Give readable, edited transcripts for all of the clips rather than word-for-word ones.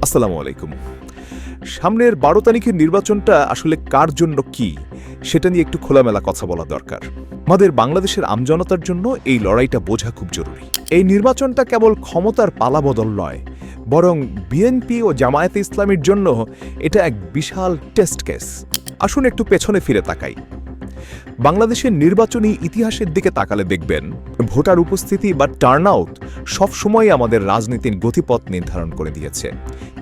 আসসালামু আলাইকুম। সামনের ১২ তারিখের নির্বাচনটা আসলে কার জন্য কি সেটা নিয়ে একটু খোলামেলা কথা বলা দরকার। আমাদের বাংলাদেশের আমজনতার জন্য এই লড়াইটা বোঝা খুব জরুরি। এই নির্বাচনটা কেবল ক্ষমতার পালাবদল নয়, বরং বিএনপি ও জামায়াতে ইসলামীর জন্য এটা এক বিশাল টেস্ট কেস। আসুন একটু পেছনে ফিরে তাকাই। বাংলাদেশের নির্বাচনী ইতিহাসের দিকে তাকালে দেখবেন ভোটার উপস্থিতি বা টার্নআউট সবসময় আমাদের রাজনীতির গতিপথ নির্ধারণ করে দিয়েছে।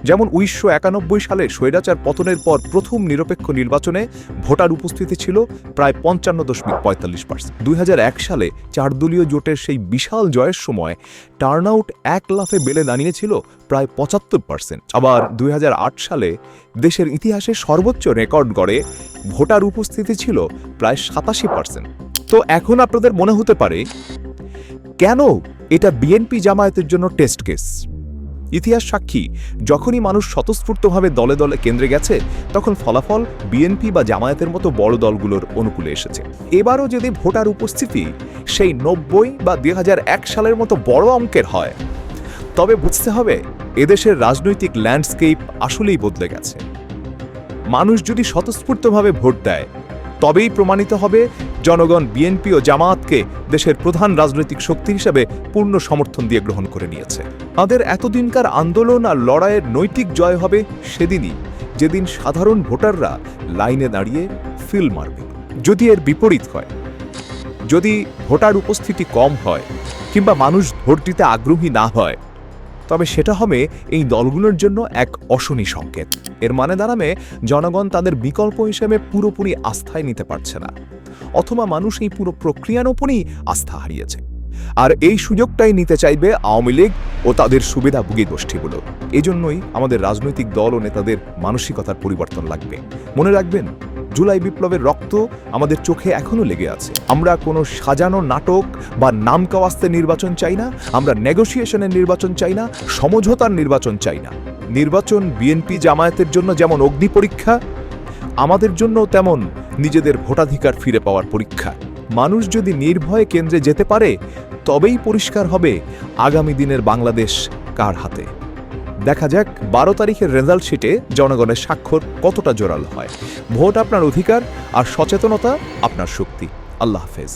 যেমন ১৯৯১ সালে স্বৈরাচার পতনের পর প্রথম নিরপেক্ষ নির্বাচনে ভোটার উপস্থিতি ছিল প্রায় ৫৫.৪৫%। ২০০১ সালে ৪ দলীয় জোটের সেই বিশাল জয়ের সময় টার্নআউট এক লাফে বেড়ে দাঁড়িয়েছিল প্রায় ৭৫%। আবার ২০০৮ সালে দেশের ইতিহাসে সর্বোচ্চ রেকর্ড গড়ে ভোটার উপস্থিতি ছিল প্রায় ৮৭%। তো এখন আপনাদের মনে হতে পারে, কেন এটা বিএনপি জামায়াতের জন্য টেস্ট কেস? ইতিহাস সাক্ষী, যখনই মানুষ স্বতঃস্ফূর্তভাবে দলে দলে কেন্দ্রে গেছে, তখন ফলাফল বিএনপি বা জামায়াতের মতো বড় দলগুলোর অনুকূলে এসেছে। এবারও যদি ভোটার উপস্থিতি সেই ৯০ বা ২০০১ সালের মতো বড় অঙ্কের হয়, তবে বুঝতে হবে এদেশের রাজনৈতিক ল্যান্ডস্কেপ আসলেই বদলে গেছে। মানুষ যদি স্বতঃস্ফূর্তভাবে ভোট দেয়, তবেই প্রমাণিত হবে জনগণ বিএনপি ও জামায়াতকে দেশের প্রধান রাজনৈতিক শক্তি হিসেবে পূর্ণ সমর্থন দিয়ে গ্রহণ করে নিয়েছে। তাদের এতদিনকার আন্দোলন আর লড়াইয়ের নৈতিক জয় হবে সেদিনই, যেদিন সাধারণ ভোটাররা লাইনে দাঁড়িয়ে ফিল মারবে। যদি এর বিপরীত হয়, যদি ভোটার উপস্থিতি কম হয় কিংবা মানুষ ভোট দিতে আগ্রহী না হয়, তবে সেটা হবে এই দলগুলোর জন্য এক অশনি সংকেত। এর মানে দাঁড়াবে জনগণ তাদের বিকল্প হিসেবে পুরোপুরি আস্থায় নিতে পারছে না, অথবা মানুষ এই পুরো প্রক্রিয়ার ওপরই আস্থা হারিয়েছে। আর এই সুযোগটাই নিতে চাইবে আওয়ামী লীগ ও তাদের সুবিধাভোগী গোষ্ঠীগুলো। এজন্যই আমাদের রাজনৈতিক দল ও নেতাদের মানসিকতার পরিবর্তন লাগবে। মনে রাখবেন, জুলাই বিপ্লবের রক্ত আমাদের চোখে এখনো লেগে আছে। আমরা কোনো সাজানো নাটক বা নামকাওয়াস্তে নির্বাচন চাই না, আমরা নেগোসিয়েশনের নির্বাচন চাই না, সমঝোতার নির্বাচন চাই না। নির্বাচন বিএনপি জামায়াতের জন্য যেমন অগ্নি পরীক্ষা, আমাদের জন্য তেমন নিজেদের ভোটাধিকার ফিরে পাওয়ার পরীক্ষা। মানুষ যদি নির্ভয়ে কেন্দ্রে যেতে পারে, তবেই পরিষ্কার হবে আগামী দিনের বাংলাদেশ কার হাতে। দেখা যাক ১২ তারিখের রেজাল্ট শিটে জনগণের স্বাক্ষর কতটা জোরালো হয়। ভোট আপনার অধিকার, আর সচেতনতা আপনার শক্তি। আল্লাহ হাফেজ।